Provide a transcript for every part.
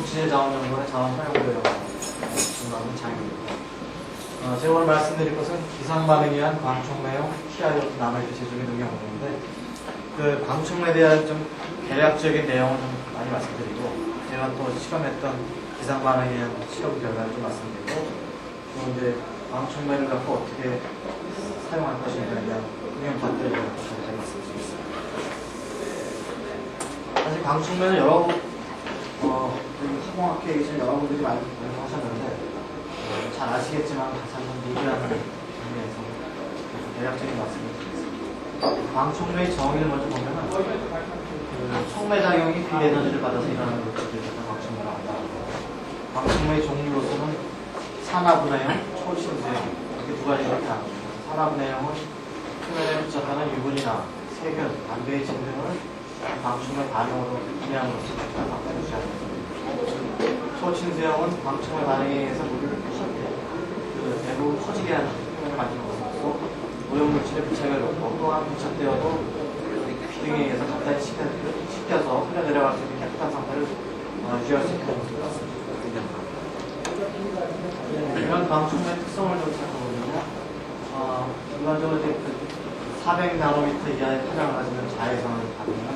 한국지질자원연구원의 자원활용도요 중간은 장입니다. 제가 오늘 말씀드릴 것은 기상반응에 의한 광촉매용 TIOT 나노이드 제조기 등의 연구인데 그 광촉매에 대한 좀 대략적인 내용을 좀 많이 말씀드리고 제가 또 실험했던 기상반응에 의한 실험 결과를 좀 말씀드리고 또 이제 광촉매를 갖고 어떻게 사용할 것인가에 대한 응용 과제를 잘 말씀드리겠습니다. 사실 광촉매는 여러 화공학회에 계신 여러분들이 많이 하셨는데 잘 아시겠지만 다시 한번 얘기하는 의미에서 대략적인 말씀을 드리겠습니다. 광촉매의 정의를 먼저 보면은 그 촉매작용이 비에너지를 받아서 일어나는 것들을 광촉매라고 합니다. 광촉매의 종류로서는 산화분해형, 초신수형 이렇게 두 가지가 있다. 산화분해형은 표면에 부착하는 유분이나 세균, 담배의 진 등을 광촉매 반응으로 분해함으로써 광촉을 유지합니다. 초침수형은 광촉매 반응에 의해서 물을 대부분 퍼지게 하는 표면을 만드는 것으로서 오염물질의 부착을 놓고 또한 부착되어도 비등에 의해서 간단히 식혀서 흘러내려갈 수 있는 깨끗한 상태를 유지할 수 있는 것으로 의견합니다. 이런 광촉매 특성을 좀 살펴보면요. 일반적으로 400나노미터 이하의 파장을 가지는 자외선을 받으면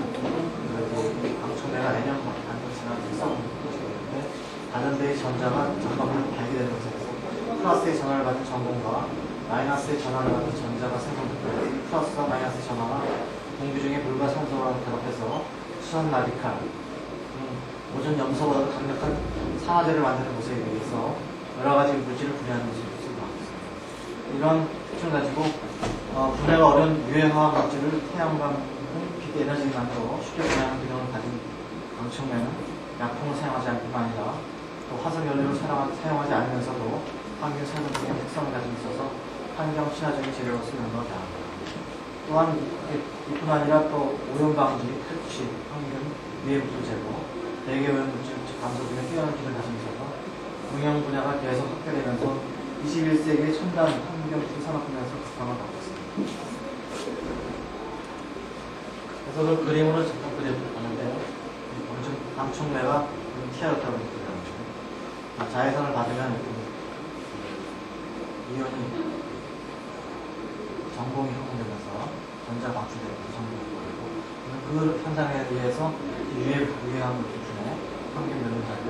광촉매가 내년 반응지나 특성을 보시는데 다른 데의 전자가 전방으로 발기되는 것에서 플러스의 전하를 받은 전공과 마이너스의 전하를 받은 전자가 생성되고 플러스와 마이너스의 전하가 공기 중에 물과 산소와 결합해서 수산 라디칼 오존 염소보다 강력한 산화제를 만드는 것에 의해서 여러 가지 물질을 분해하는 것을 말합니다. 이런 특징을 가지고 분해가 어려운 유해화학 물질을 태양광 빛 에너지를 만들어 쉽게 분해하는 기능을 가진 광촉매는 약품을 사용하지 않을 뿐만 아니라 또 화석연료를 사용하지 않으면서도 환경 살균적인 특성을 가지고 있어서 환경 친화적인 재료로 쓰는 것을 대합니다. 또한 이뿐 아니라 또 오염 방지, 탈취, 환경 유해 물질 제거, 대기 오염 물질 감소 등의 뛰어난 기능을 가지고 있어서 응용 분야가 계속 확대되면서 21세기의 첨단 환경 산업 분야에서 국방을 받고 있습니다. 그래서 그 그림으로 잠깐 그려보는데요. 광촉매가 TIOT라고 있거든요. 자외선을 받으면 이온이 전공이 형성되면서 전자 방출되고 전공이 보이고 그 현상에 의해서 유해한 물질 중에 환경 면역작용,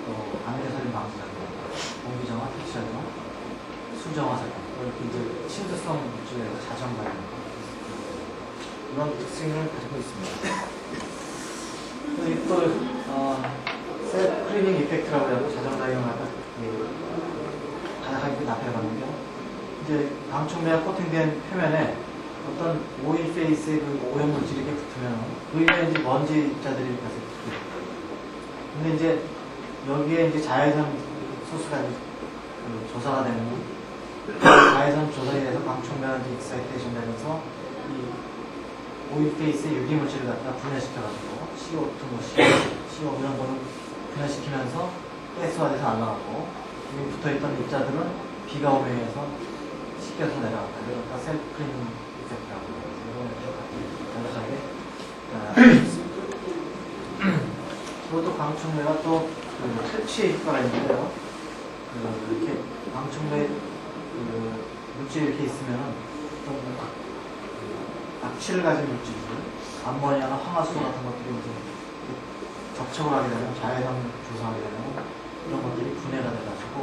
또 방해살인 방지작용, 공기정화, 퇴치작용, 수정화작용 이렇게 이제 친수성 물질에서 자전작용 이런 특징을 가지고 있습니다. 또 셀 클리닝 이펙트라고 해서 자전작용을 가장 앞에 봤는데요. 이제 광촉매가 코팅된 표면에 어떤 오일 페이스의 그 오염 물질이 이렇게 붙으면 그 위에 이제 먼지 입자들이 이렇게 붙어요. 근데 이제 여기에 이제 자외선 소스가 조사가 되면 자외선 조사에 대해서 광촉매가 이제 익사이테이션 되면서 이 오일 페이스의 유기 물질을 갖다 분해시켜가지고 CO2, CO 이런 거를 분해시키면서 가스화돼서 안 나가고 여기 붙어있던 입자들은 비가 오에 의해서 씻겨서 내려갔다. 그러니까 셀프 클리닝 이펙트라고 간략하게 그리고 또 광촉매가 또 퇴치 효과가 있는데요. 이렇게 광촉매 물질이 이렇게 있으면은 악취를 가진 물질들, 암모니아나 황화수 같은 것들이 이제 접촉을 하게 되면 자외선 조성하게 되면 이런 것들이 분해가 돼가지고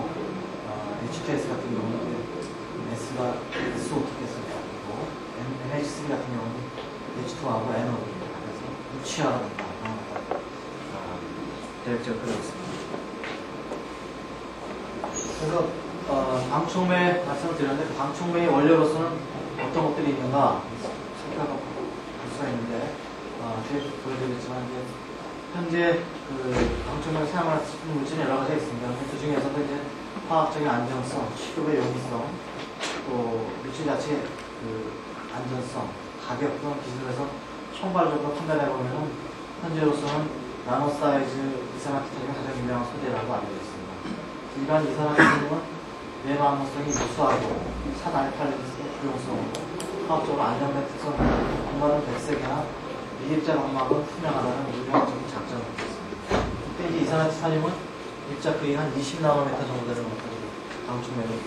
H2S 같은 경우는 S가 SO2 가스가 되고 NH3 같은 경우는 H2하고 NO가 돼서 무취화가 된다. 대략적으로 그러고 있습니다. 그래서 광촉매 말씀을 드렸는데 광촉매의 원료로서는 어떤 것들이 있는가 생각을 볼 수가 있는데 뒤에 보여드리겠지만 이제 현재 광촉매를 사용할 수 있는 물질이 여러 가지가 있습니다. 그 중에서도 이제 화학적인 안정성, 취급의 용이성, 또 물질 자체의 안전성, 가격 또는 기술에서 총괄적으로 판단해 보면은 현재로서는 나노 사이즈 이산화탄소가 가장 유명한 소재라고 알려져 있습니다. 이러한 이산화탄소는 내방성이 우수하고 산알칼리스의 불용성으로 화학적으로 안정된 특성을 가지고 공간은 백색이나 미입자 각막은 투명하다는 유명적인 장점을 갖고 있습니다. 이때 이제 이산화탄륨은 입자 거의 한 20나노미터 정도 되는 방충맥을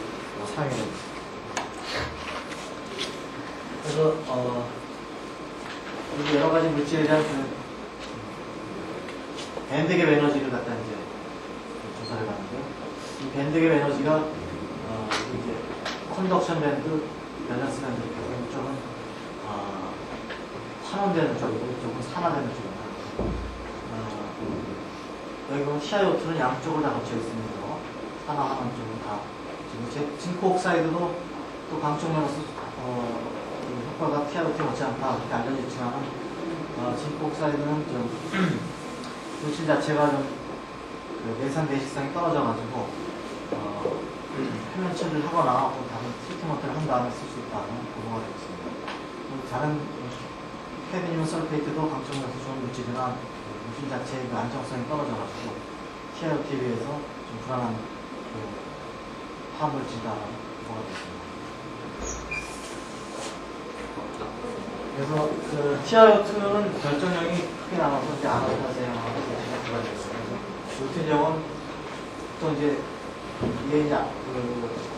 사용해 됩니다. 그래서 여기 여러 가지 물질에 대한 밴드갭 에너지를 갖다 이제 조사를 하는데요. 이 밴드갭 에너지가 이제 컨덕션 밴드, 밸런스 밴드 이렇게 해서 이쪽은 환원되는 쪽이고 이쪽은 산화되는 쪽입니다. 여기 보면 TiO2는 양쪽을 다 겹쳐 있습니다. 산화, 환원 쪽은 다. 지금 징크 옥사이드도 또 강쪽면에서 효과가 TiO2 못지않다 이렇게 알려져 있지만 징크 옥사이드는 좀 물질 자체가 좀 내산 내식성이 떨어져가지고 표면 처리를 하거나 혹은 다른 트리트먼트를 한 다음에 쓸 수 있다는 보고가 되어 있습니다. 다른 캐드뮴 설페이트도 강쪽면에서 좋은 물질이나 물질 자체의 안정성이 떨어져가지고 TiO2에 비해서 좀 불안한 화물질이라는 보고가 되어 있습니다. 그래서 TiO2는 결정형이 크게 나눠서 이제 아노타제형하고 두 가지가 있어요. 루틴형은 또 이제 이게 이제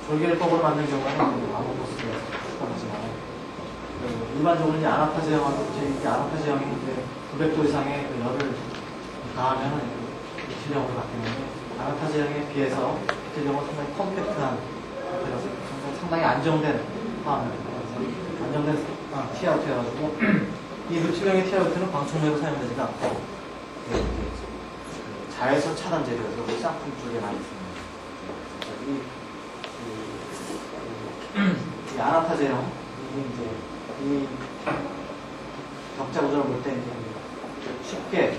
졸개법으로 만든 경우는 아모포스에서 추가하지만 일반적으로 이제 아나타제형하고 이제 아나타제형이 이제 900도 이상의 열을 가하면 루틴형으로 바뀌는데 아나타제형에 비해서 루틴형은 상당히 컴팩트한 상태라서 상당히 안정된 화합입니다. 안정된 TiO2여가지고 이 루틴형의 TiO2는 방충맥으로 사용되지가 않고 자외선 차단 재료에서 쌍품 쪽에 많이 씁니다. 이 아나타제형 이게 이제 이 격자 구조를 볼 때 이제 쉽게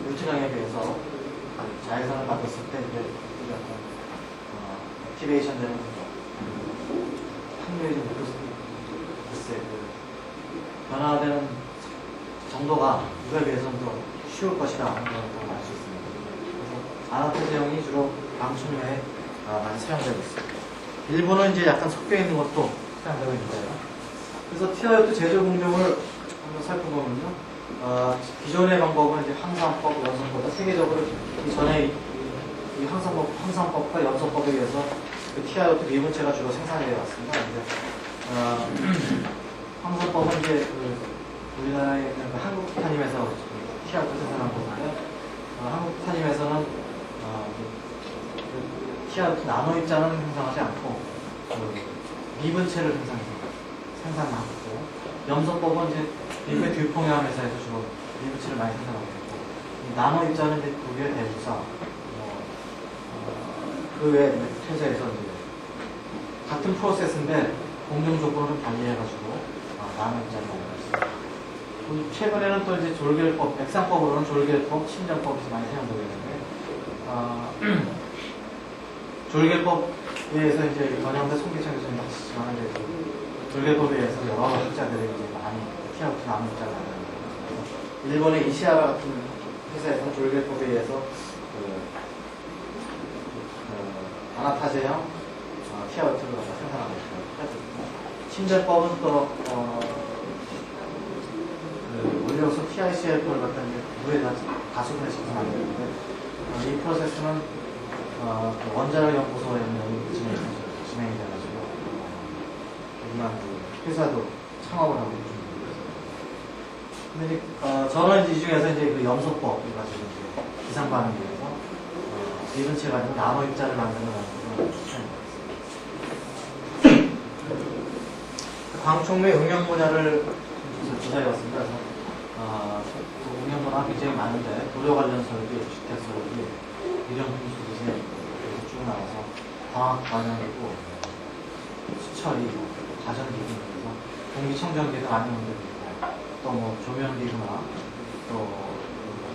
루틴형에 비해서 자외선을 받았을 때 이제 약간 액티베이션 되는 확률이 좀 글쎄 변화되는 정도가 이거에 비해서는 더 쉬울 것이다 하는 걸 알 수 있습니다. 그래서 아나타제형이 주로 방충맥에 많이 사용되고 있습니다. 일부는 이제 약간 섞여 있는 것도 사용되고 있는데요. 그래서 TiO2 제조 공정을 한번 살펴보면요. 기존의 방법은 이제 항산법, 연소법, 세계적으로 이전에 이 항산법과 연소법에 의해서 그 TiO2 미분체가 주로 생산이 되어 왔습니다. 항산법은 이제 우리나라에 있는 한국탄임에서 TiO2 생산한 거인데 한국탄임에서는 TiO2 나노 입자는 생산하지 않고 미분체를 생산하고 염소법은 이제 미국의 듀퐁이라는 회사에서 주로 미분체를 많이 생산하고 있고 나노 입자는 이제 독일의 대주사 그 외에 회사에서 이제 같은 프로세스인데 공정 조건을 달리해가지고 나노 입자를 만들고 있습니다. 최근에는 또 이제 졸결법, 액상법으로는 졸결법, 침전법이 많이 사용되고 있는데 졸결법에 의해서 이제 전형대 송기창 교수님 하시지만 졸결법에 의해서 여러 학자들이 이제 많이 TiO2 나노 입자를 만듭니다. 일본의 이시아 같은 회사에서는 졸결법에 의해서 아나타제형 TiO2를 생산하고 있고요. 침전법은 또 올려서 TiCl을 갖다 물에다 가수분해 시켜서 만드는데 이 프로세스는 원자력 연구소에 있는 진행이 돼가지고 우리나라 회사도 창업을 하고 있습니다. 근데 저는 이 중에서 이제 그 염소법을 가지고 이제 기상 반응에 의해서 미분체가 아니고 나노 입자를 만드는 방법을 사용했습니다. 광촉매 응용 분야를 조사해봤습니다. 그래서 그 응용 분야가 굉장히 많은데 도료 관련 설비, 주택 설비, 일용품 소비재 쭉 나와서 화학 관련이고 수처리, 가전기기 등에서 공기청정기도 많이 문제되고 또 뭐 조명기구나 또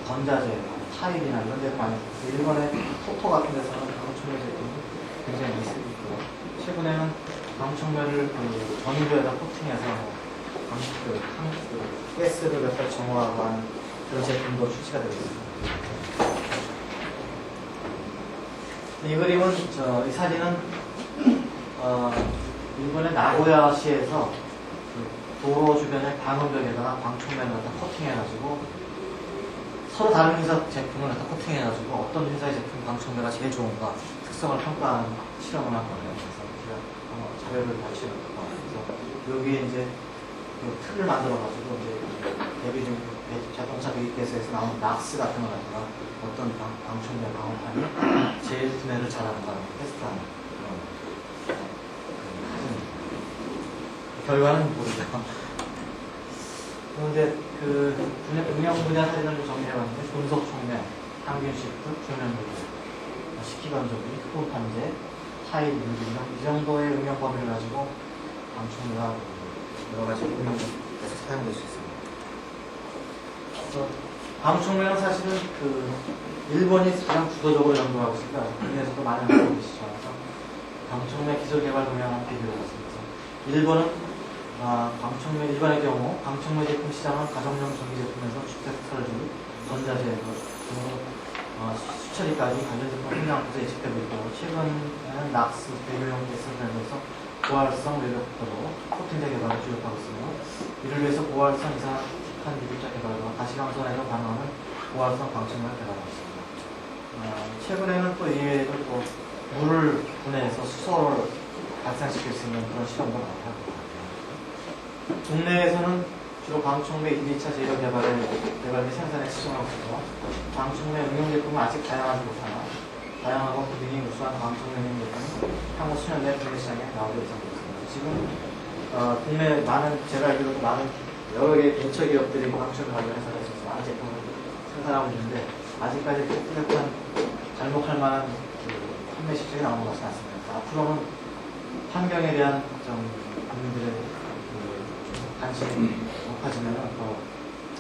건자재, 타일이나 이런 데도 많이 있고 일본의 토토 같은 데서는 방충매 제품이 굉장히 많이 쓰고 있고요. 최근에는 방충매를 전구에다 코팅해서 가스를 몇 달 정화하고 하는 그런 제품도 출시가 되고 있습니다. 이 그림은 이 사진은 일본의 나고야시에서 도로 주변의 방음벽에다가 방충맨을 갖다 커팅해가지고 서로 다른 회사 제품을 갖다 코팅해가지고 어떤 회사의 제품 방충제가 제일 좋은가 특성을 평가하는 실험을 한 거예요. 그래서 제가 자료를 같이 넣고 그래서 여기에 이제 그 틀을 만들어가지고 이제 대비 중 자동차 배기가스에서 나온 낙스 같은 거 갖다가 어떤 방충제 방어판이 제일 분해를 잘하는가 테스트하는 그런 결과는 모르죠. 그런데 그 응용 분야 사진을 좀 정리해봤는데 분석 총명, 평균 시프트, 표면 분석, 식기관조기, 흑분 판재, 타일 유기 이 정도의 응용 범위를 가지고 방충제가 여러 가지 응용에서 사용될 수 있습니다. 방충제는 사실은 그 일본이 가장 주도적으로 연구하고 있습니다. 국내에서도 많이 연구하고 계시죠. 그래서 방충제 기술 개발 동향을 비교해봤습니다. 일본은 방충제 일반의 경우 방충제 제품 시장은 가정용 전기 제품에서 주택설비, 전자재료 등으로 수처리까지 관련 제품 흥량부터 예측되고 있고 최근에는 낙스, 배기용 가스 브랜드에서 고활성 외벽도로 코팅제 개발을 주력하고 있으며 이를 위해서 고활성 이산화탄 유기자 개발과 가시광선에서 반응하는 고활성 방충제를 개발하고 있습니다. 최근에는 또 이외에도 또 물을 분해해서 수소를 발생시킬 수 있는 그런 실험도 많이 하고 있습니다. 국내에서는 주로 방충제 2차 재료 개발 및 생산에 치중하고 있고 방충제 응용 제품은 아직 다양하지 못하나 다양하고 기능이 우수한 방충제 응용 제품은 향후 수년 내 국내 시장에 나올 예정입니다. 지금 국내 많은 제가 알기로도 많은 여러 개의 벤처 기업들이 방충제 관련해서 많은 제품을 생산하고 있는데 아직까지 뚜렷한 잘목할 만한 판매 실적이 나오는 것은 않습니다. 앞으로는 환경에 대한 국민들의 관심이 높아지면 더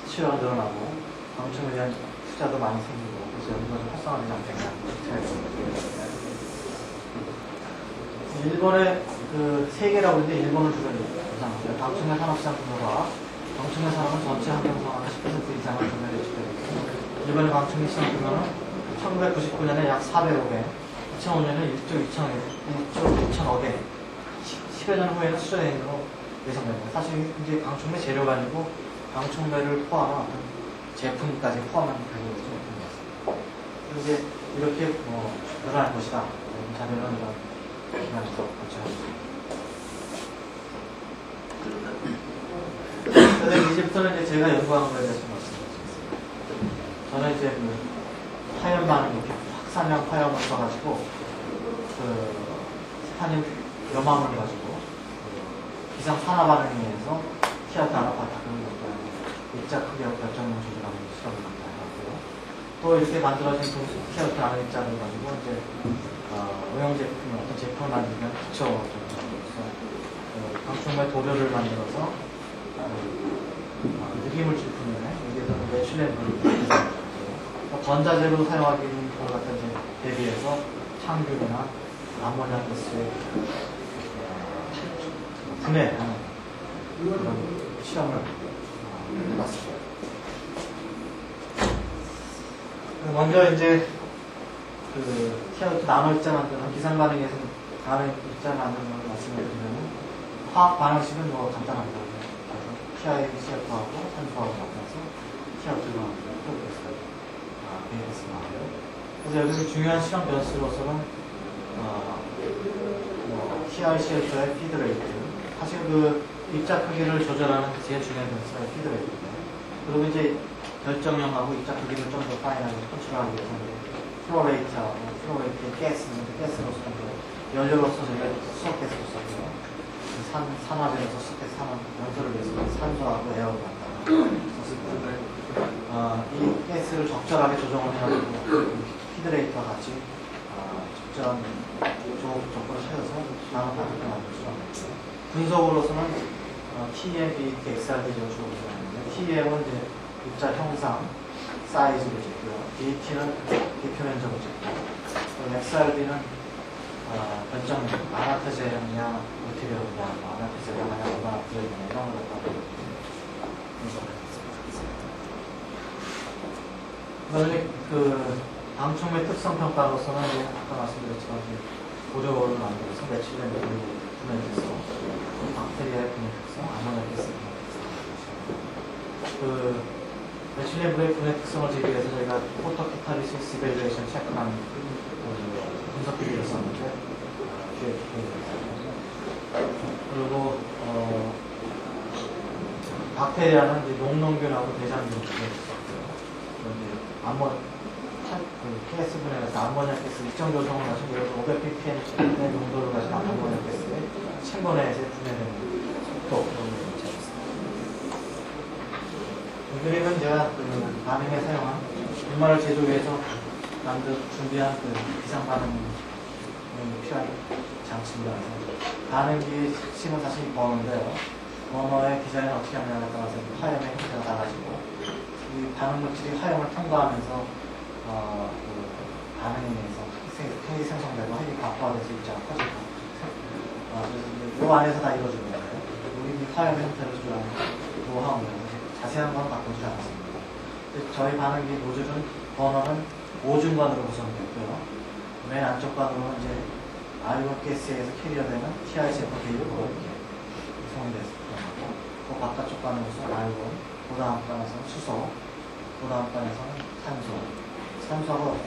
수요가 늘어나고 방충에 대한 투자도 많이 생기고 그래서 연구가 좀 활성화되지 않겠나 생각합니다. 일본의 그 세계라고 하는데 일본을 주로 보상합니다. 방충제 산업시장 규모가 방충제 산업은 전체 환경 상황의 10% 이상을 점유해 예측되고 있고 일본의 방충제 시장 규모는 1999년에 약 400억 엔, 2005년에 1조 2천억 엔, 10여 년 후에는 수조에 있는 예상됩니다. 사실 이제 방충제 재료 가지고 방충제를 포함한 어떤 제품까지 포함한 가격이 좀 있는 것 같습니다. 이제 이렇게 늘어날 것이다. 자료는 이런 기간에서 발표합니다. 이제부터는 이제 제가 연구하는 거에 대해서 말씀드리겠습니다. 저는 이제 그 화염 반응 이렇게 확산형 화염을 써가지고 그 스타늄 염암을 가지고 기상 산화 반응에 의해서 티아트 아나파트 그런 것들 입자 크기와 결정력 조절하는 실험을 하고요. 또 이렇게 만들어진 티아트 아나 입자를 가지고 이제 응용 제품 어떤 제품을 만들면 기초적으로서 방충제 도료를 만들어서 유기물질 분해 여기에서는 메출렌을 전자재로 사용하기는 그걸 갖다 이제 대비해서 창균이나 암모니아 가스의 분해하는 그런 실험을 해봤습니다. 먼저 이제 그 티아우트 나노 입자 만드는 기상 반응에서 나노 입자 만드는 걸 말씀을 드리면 화학 반응식은 뭐 간단합니다. 그래서 TiCF하고 산소하고 만나서 티아우트가 베이커스 나와요. 그래서 여기서 중요한 실험 변수로서는 TiCF의 피드레이트 사실 그 입자 크기를 조절하는 제일 중요한 변수가 피드레이트입니다. 그리고 이제 결정형하고 입자 크기를 좀 더 파인하게 컨트롤하기 위해서 플로레이트하고 플로레이트의 가스로서 연료로서 저희가 수소가스로 썼고요. 산화제로서 수소가스 연소를 위해서 산소하고 에어를 갖다가 썼습니다. 이 가스를 적절하게 조정을 해가지고 피드레이트와 같이 적절한 조건을 찾아서 나노파트를 만들 수가 있고요. 분석으로서는 TEM, BET, XRD 주로 구성하는데 TEM은 이제 입자 형상, 사이즈를 찍고요. BET는 대표면적을 찍고 XRD는 결정 아나트제량이냐, 모티베어냐, 아나트제량이냐, 얼마나 들어있냐 이런 걸 갖다 분석을 했습니다. 그다음에 그 방충제 특성 평가로서는 아까 말씀드렸지만 보조원을 만들어서 메칠렌 분해해서 박테리아의 분해 특성, 아모니아 가스 그 메칠렌 물의 분해 특성을 지기 위해서 저희가 포토캐탈리시스 이밸루에이션 체크하는 분석기를 썼는데 그리고 박테리아는 이제 녹농균하고 대장균 KS 분해에서 암모니아 가스 일정 조성을 가지고 예를 들어 500ppm의 농도를 가진 암모니아 가스에 1000번 내에 분해되는 속도 그런 걸 재봤습니다. 이 그림은 제가 그 반응에 사용한 분말을 제조위해서 준비한 그 비상 반응 필요한 장치입니다. 반응기 식은 사실 버너인데요. 버너의 디자인을 어떻게 하느냐에 따라서 화염의 형태가 달라지고 이 반응 물질이 화염을 통과하면서 그 반응에 의해서 핵이 생성되고 핵이 각화돼서 입자가 커지고 그래서 이 안에서 다 이루어지는 거예요. 우리 화염의 형태를 조절하는 노하우입니다. 자세한 건 바꾸지 않았습니다. 저희 반응기 모듈은 버너는 5중관으로 구성되었고요. 맨 안쪽 관으로는 이제 아르곤 가스에서 캐리어되는 TiCF 계율로 이렇게 구성이 됐습니다. 그 바깥쪽 관으로서 아르곤, 그 다음 관에서는 수소, 그 다음 관에서는 산소하고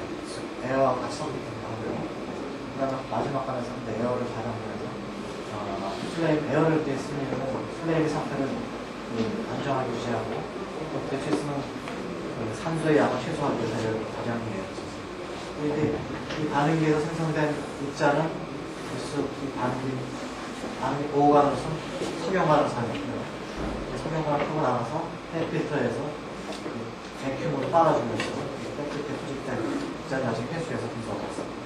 에어와 같이 섞이기도 하고요. 그 다음에 마지막 관에서는 에어를 가장해서 플레임 에어를 때 쓰는 플레임 상태를 안정하게 유지하고 또 대체 쓰는 산소의 양을 최소화하기 위해서 에어를 가장해요. 근데 이 반응기에서 생성된 입자는 이 반응기 보호관으로서 석영관을 사용했고요. 석영관을 끄고 나가서 햇필터에서 백큐으로 빨아주면서 백필터에 투입된 입자를 나중에 회수해서 분석을 했습니다.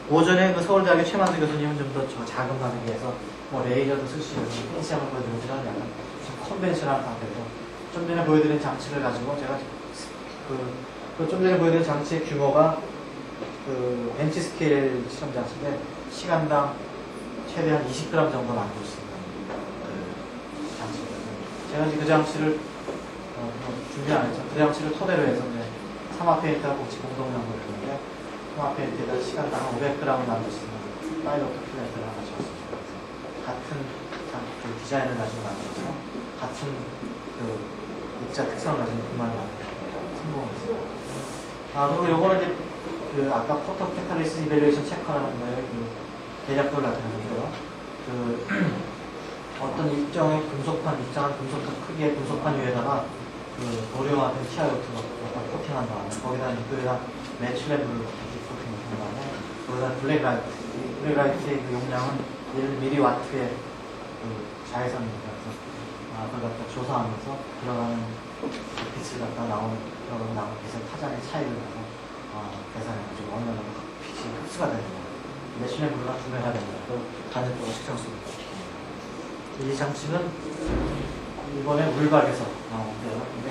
오전에 그 서울대학의 최만수 교수님은 좀 더 작은 반응기에서 레이저도 쓸 수 있는 펜시함을 보여드리지만 약간 좀 컨벤셔널한 상태에서 좀 전에 보여드린 장치를 가지고 제가 좀 전에 보여드린 장치의 규모가 벤치 스케일 실험 장치인데 시간당 최대한 20g 정도 만들 수 있는 장치거든요. 제가 이제 그 장치를 준비 안 했죠. 그 장치를 토대로 해서 이제 삼화페인트하고 같이 공동 연구를 했는데 삼화페인트에다 시간당 500g을 만들 수 있는 파일럿 플랜트를 하나 지었습니다. 같은 그 디자인을 가지고 만들어서 같은 입자 특성을 가지고 그만을 성공했습니다. 그리고 요거는 이제 아까 포토캐탈리시스 이밸루에이션 체크하는 거에 대략적으로 나타내는데요. 어떤 일정한 금속판 크기의 금속판 위에다가 도료와 TiO2가 코팅한 다음에 거기다 메칠렌 물을 코팅한 다음에 거기다 블랙라이트의 용량은 1mW의 자외선입니다. 그래서 그걸 갖다 조사하면서 들어가는 빛을 갖다 나오는 빛의 타장의 차이를 가서 계산해가지고 어느 정도 빛이 흡수가 되는 거예요. 메칠렌 물을 분해해야 됩니다. 또 간접적으로 측정수를 이 장치는 이번에 물박에서 나오는데요. 근데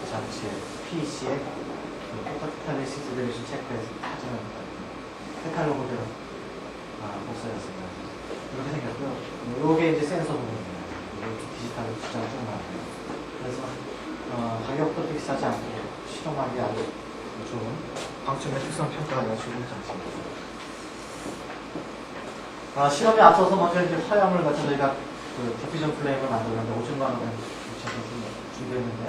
장치의 PEC의 포토캐탈리시스 이밸루에이션 체크에서 타장을 카탈로그대로 복사했습니다. 이렇게 생겼고요. 요게 이제 센서 부분입니다. 디지털로 숫자가 쭉 나와요. 그래서 가격도 비싸지 않고 실험하기 아주 좋은 방충의 특성 평가하기가 좋은 장치입니다. 실험에 앞서서 먼저 이제 화염을 갖다 저희가 디퓨전 플레임을 만들었는데 5중관으로 준비했는데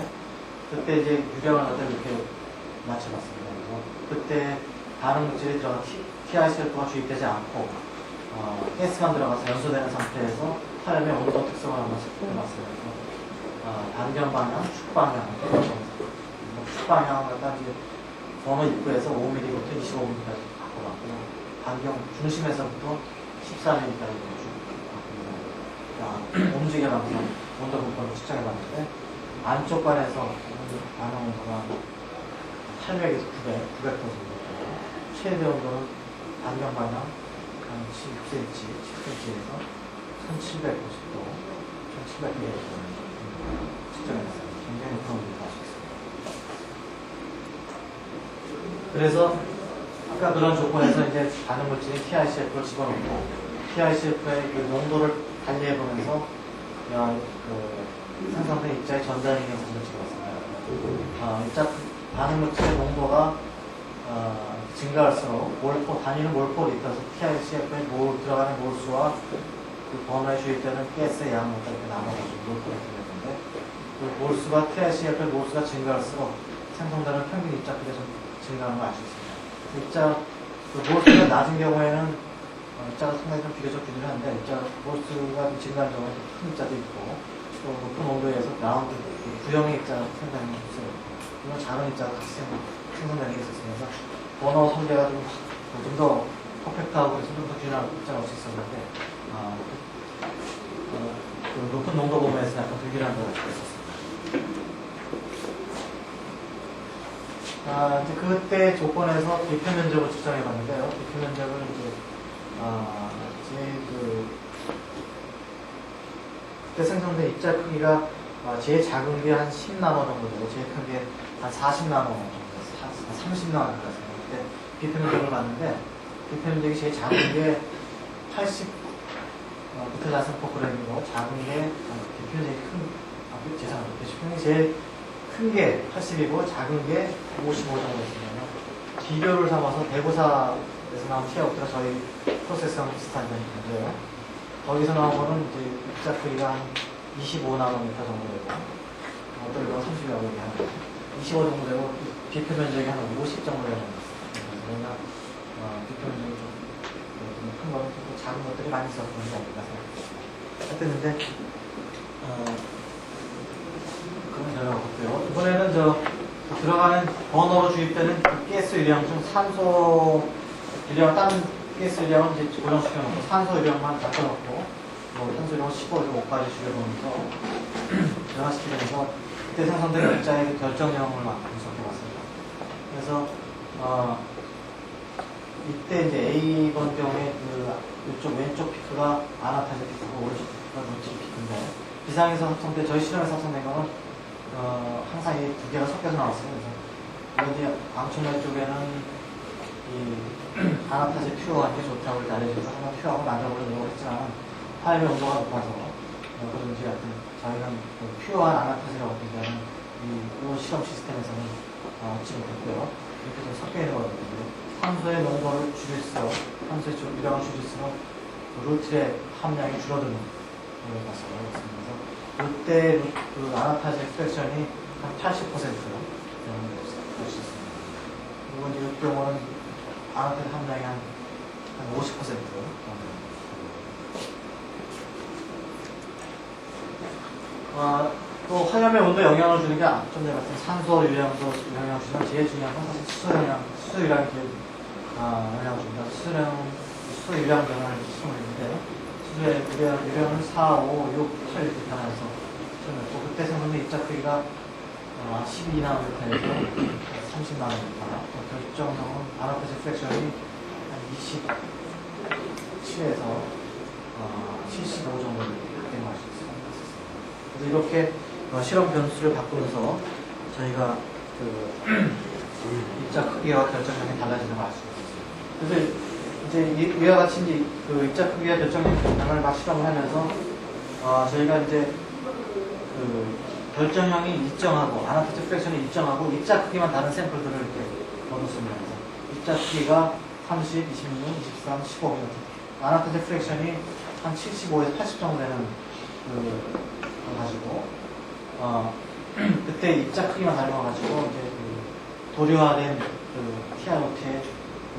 그때 이제 유량을 갖다 이렇게 맞춰봤습니다. 그래서 그때 반응 물질이 들어간 TiCF가 주입되지 않고 가스만 들어가서 연소되는 상태에서 화염의 온도 특성을 한번 해봤어요. 반경 방향, 축 방향, 축 방향을 갖다 이제 번호 입구에서 5mm부터 25mm까지 바꿔봤고요. 반경 중심에서부터 14mm까지 바꿉니다. 움직여가면서 온도 분포를 측정해봤는데 안쪽 관에서 반응 온도가 800에서 900도 정도. 최대 온도는 반경 방향 한 10cm, 10cm에서 1790도, 1700도 측정했어요. 굉장히 높은 온도를 알 수 있습니다. 그래서 아까 그런 조건에서 이제 반응 물질인 TiCF를 집어넣고 TiCF의 그 농도를 달리해보면서 생성된 입자의 전자능의 부분을 집어넣습니다. 입자 반응 물질의 농도가 증가할수록 단위는 몰포 리터에서 TiCF에 들어가는 몰수와 그 버너에 주입되는 가스의 양을 이렇게 나눠가지고 몰포를 드렸는데 그 몰수가 TICF의 몰수가 증가할수록 생성되는 평균 입자 크기가 좀 증가하는 걸 알 수 있습니다. 입자 그 몰수가 낮은 경우에는 입자가 상당히 좀 비교적 균일한데 입자 몰수가 좀 증가하는 경우에 큰 입자도 있고 또 높은 온도에서 라운드 구형의 입자가 생성되는 게 있어요. 이건 작은 입자가 같이 생성되는 게 있었으면서 번호 설계가 좀 더 퍼펙트하고 좀 더 균일한 입자가 올 수 있었는데 그 높은 농도 범위에서 약간 불균형한 걸 있었습니다. 이제 그때 조건에서 비표 면적을 측정해 봤는데요. 비표 면적을 이제 그때 생성된 입자 크기가 제일 작은 게 한 10나노 정도 되고 제일 큰 게 한 40나노 정도, 30나노 정도 됐어요. 그때 비표 면적을 봤는데 비표 면적이 제일 작은 게 80 부터자승포그램이고 작은 게 비표 면적이 죄송합니다. 비표 면적이 제일 큰 게 80이고 작은 게 55 정도 있습니다. 비교를 삼아서 대구사에서 나온 티아우트가 저희 프로세스랑 비슷한 점인데요. 거기서 나온 거는 이제 입자 크기가 한 25나노미터 정도 되고 어떤 경우 30나노 되고 25 정도 되고 비표 면적이 한 50 정도 되는 것 같습니다. 그러나 비표 면적이 좀 큰 거는 좀 작은 것들이 많이 있어서 그런 게 아닐까 생각합니다. 하여튼 근데 그런 결과가 없고요. 이번에는 들어가는 버너로 주입되는 가스 유량 중 산소 유량, 다른 가스 유량은 이제 고정시켜놓고 산소 유량만 바꿔놓고 산소 유량 15.5까지 줄여보면서 변화시키면서 그때 생성된 입자의 결정량을 막 분석해봤습니다. 그래서 이때 이제 A번 경우에 이쪽 왼쪽 피크가 아나타제 피크고 오른쪽 피크가 노치 피크인데 비상에서 합성된 저희 실험에서 합성된 거는 항상 이 두 개가 섞여서 나왔어요. 그래서 여기 방충맥 쪽에는 이 아나타제 퓨어한 게 좋다고 알려줘서 하나 퓨어하고 만들어보려고 했지만 화염의 온도가 높아서 그런지 하여튼 저희는 퓨어한 아나타제라고 얘기하는 이 실험 시스템에서는 얻지 못했고요. 이렇게 좀 섞여 있는 거거든요. 산소의 농도를 줄일수록, 산소의 유량을 줄일수록 루트의 함량이 줄어드는 걸 봤어요. 그래서 이때 그 아나타제 프랙션이 한 80% 될 수 있습니다. 그리고 이제 이 경우는 아나타제 함량이 한 50% 정도. 또 화염의 온도에 영향을 주는 게 좀 전에 말씀 산소 유량도 영향을 주지만 제일 중요한 건 사실 수소 유량이 제일 영향을 줍니다. 수소 유량 변화를 수정을 했는데 수소의 유량은 4, 5, 6, 8 이렇게 변화해서 또 그때 생성된 입자 크기가 12나노미터에서 30나노미터 결정성은 아나타제 프랙션이 한 27에서 75 정도 되는 걸 수 있습니다. 그래서 이렇게 실험 변수를 바꾸면서 저희가 그 입자 크기와 결정량이 달라지는 걸 알 수 있습니다. 그래서 이제 이와 같이 이제 그 입자 크기와 결정량을 막 실험을 하면서 저희가 이제 그 결정량이 일정하고 아나타제 프랙션이 일정하고 입자 크기만 다른 샘플들을 이렇게 얻었습니다. 입자 크기가 30, 26, 23, 15 이렇게 아나타제 프랙션이 한 75에서 80 정도 되는 그 가지고 그때 입자 크기만 다르가지고 이제 그 도료화된 그 TiO2의 그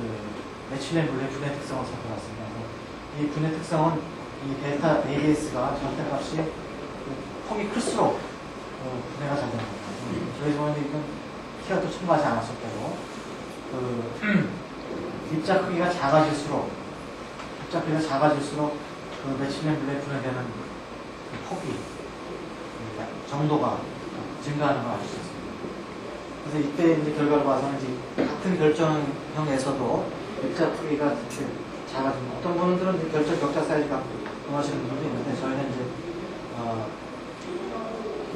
메칠렌 블루의 분해 특성을 살펴봤습니다. 이 분해 특성은 이 델타 ABS가 절대값이 폭이 클수록 분해가 잘 됩니다. 저희 경우는 이건 티어도 첨가하지 않았을 때고 그 입자 크기가 작아질수록 그 메칠렌 블루에 분해되는 그 폭이 정도가 증가하는 걸 알 수 있습니다. 그래서 이때 이제 결과를 봐서는 이제 같은 결정형에서도 입자 크기가 이렇게 작아집니다. 어떤 분들은 이제 결정 격자 사이즈가 원하시는 분들도 있는데 저희는 이제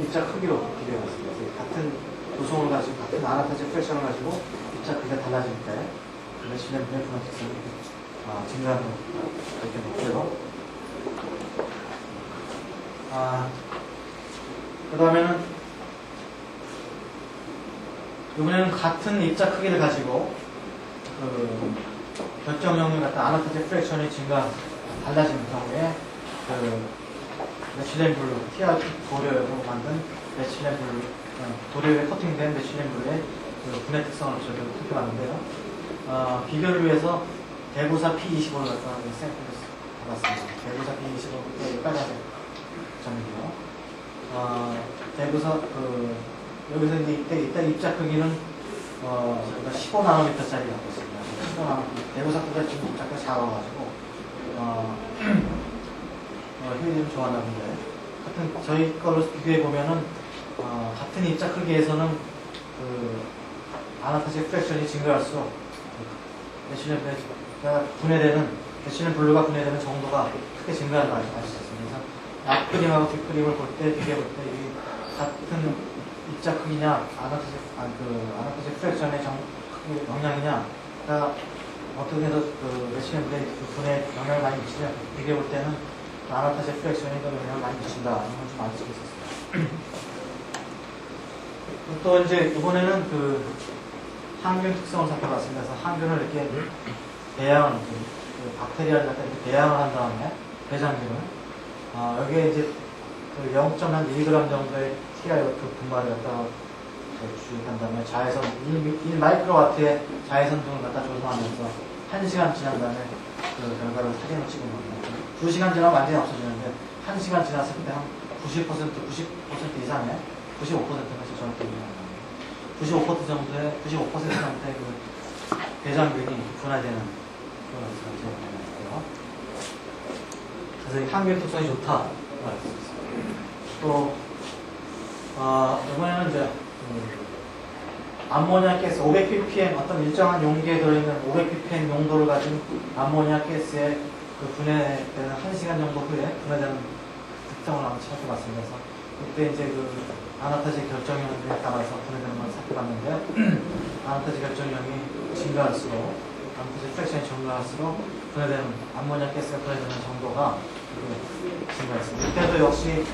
입자 크기로 비교해봤습니다. 같은 도성을 가지고 같은 아나타제 프랙션을 가지고 입자 크기가 달라질 때 메칠렌 블루의 분해 특성이 증가하는 걸 이렇게 놓고요. 그 다음에는 이번에는 같은 입자 크기를 가지고 그 결정형을 갖다 아나타제 프랙션이 달라지는 경우에 그 메칠렌 블루, TiO2 고려로 만든 메칠렌 블루, 도료에 코팅된 메칠렌 블루의 그 분해 특성을 저희가 살펴봤는데요. 비교를 위해서 대구사 P25를 갖다가 샘플을 받았습니다. 대구사 P25, 여기까지 하세요. 점이고요. 대구사, 여기서 이때 입자 크기는, 저희가 15나노미터짜리 갖고 있습니다. 15나노미터. 대구사보다 지금 입자가 작아가지고, 효율이 좀 좋았나 본데. 하여튼, 저희 걸로 비교해보면은, 같은 입자 크기에서는, 아나타식 프랙션이 증가할수록, 메칠렌 블루가 분해되는 정도가 크게 증가하는 걸 알 수 있습니다. 그래서 앞그림하고 뒷그림을 볼 때, 비교해볼 때, 이 같은 입자 크기냐, 아나타식 프랙션의 영향이냐, 어떻게 해서 메칠렌 블루의 분해에 영향을 많이 미치냐, 비교해볼 때는 아나타식 프랙션이 더 영향을 많이 미친다. 이런 걸 좀 알 수 있었습니다. 또 이제 이번에는 항균 특성을 살펴봤습니다. 그래서 항균을 이렇게 배양을, 박테리아를 갖다 이렇게 배양을 한 다음에, 배장균을, 여기에 이제 0.1mg 정도의 TiO2 분말을 갖다가 주입한 다음에 자외선, 1마이크로와트의 자외선 등을 갖다 조성하면서 1시간 지난 다음에 그 결과를 사진을 찍은 겁니다. 2시간 지나면 완전히 없어지는데, 1시간 지났을 때 한 90% 이상의, 95%는 정확히 얘기합니다. 95% 정도의 그 배장균이 분해되는 그런 상태가 되고요. 그래서 이 항균 특성이 좋다고 알 수 있습니다. 또, 이번에는 이제, 암모니아 가스 500ppm, 어떤 일정한 용기에 들어있는 500ppm 용도를 가진 암모니아 가스의 그 분해되는 1시간 정도 후에 분해되는 특성을 한번 찾아봤습니다. 그래서 그때 이제 아나타식 결정형에 따라서 분해되는 걸 살펴봤는데요. 아나타식 결정형이 증가할수록, 아나타식 프랙션이 증가할수록 분해되는, 암모니아 가스가 분해되는 정도가 증가했습니다. 이때도 역시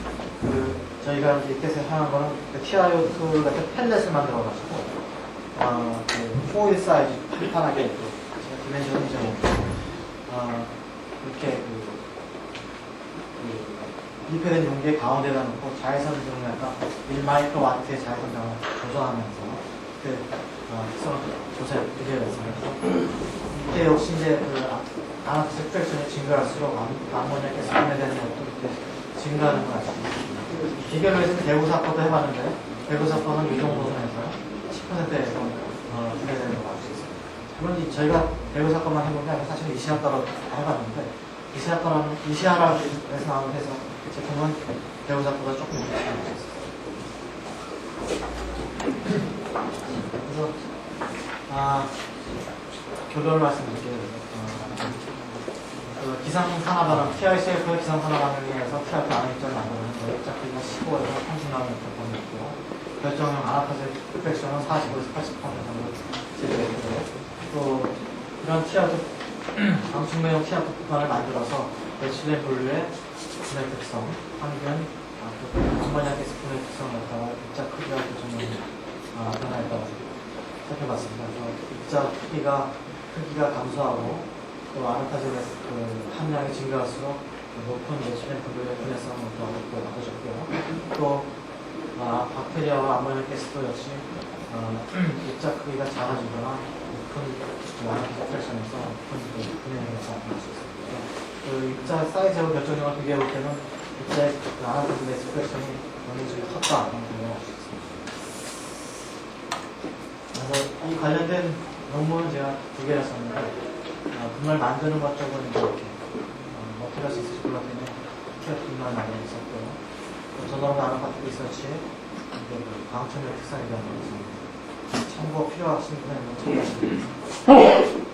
저희가 이때서 사용한 거는 TiO2 같은 펠렛을 만들어가지고, 포일 사이즈 판판하게, 제가 디멘션이 좀, 이렇게 밀폐된 용기의 가운데다 놓고 자외선 등을 약간 1마이크로와트의 자외선 등을 조정하면서 특성을 조사해 비교해봤습니다. 이때 역시 이제 아나타식 프랙션이 증가할수록 암모니아 가스 분해되는 것도 이렇게 증가하는 것 같습니다. 비교를 해서 대구사건도 해봤는데 대구사건은 이 정도 선에서 10%에서 분해되는 걸 알 수 있습니다. 물론 저희가 대구사건만 해본 게 아니라 사실 이시아과로 해봤는데 이시아라고 해서 나오는 해서 제품은 대우사보다 조금 높게 나올 수 있어요. 그래서 결론을 말씀드릴게요. 기상산화반응, TICF 기상산화반응에 의해서 TIF 안입자를 만드는 거예요. 입자 크기가 15에서 30나노미터 있고요. 결정형 아나타식 프랙션은 45에서 80% 정도 제외되고요. 또 이런 방충매형 TIF 부판을 만들어서 메칠렌 블루의 분해 특성, 항균, 암모니아 가스 분해 특성을 갖다가 입자 크기와 결정형 변화에 따라 살펴봤습니다. 입자 크기가 감소하고 또 아나타식 함량이 증가할수록 높은 메칠렌 블루의 분해성을 얻어졌고요. 또 박테리아와 암모니아 가스도 역시 입자 크기가 작아지거나 높은 아나타식 프랙션에서 높은 분해에서 나타날 수 있습니다. 입자 사이즈하고 결정형을 비교해볼 때는 입자의 아나타식 가스 프랙션이 어느 정도 컸다 이런 걸 알 수 있습니다. 그래서 이 관련된 논문은 제가 2개나 썼는데 분말 만드는 것 쪽은 이렇게 머티리얼 시스 블러드는 TIF 분말 만들고 있었고요. 저널 나노파티클 리서치 광천의 특성에 대한 것입니다. 참고 필요하신 분은 참고하시면 됩니다.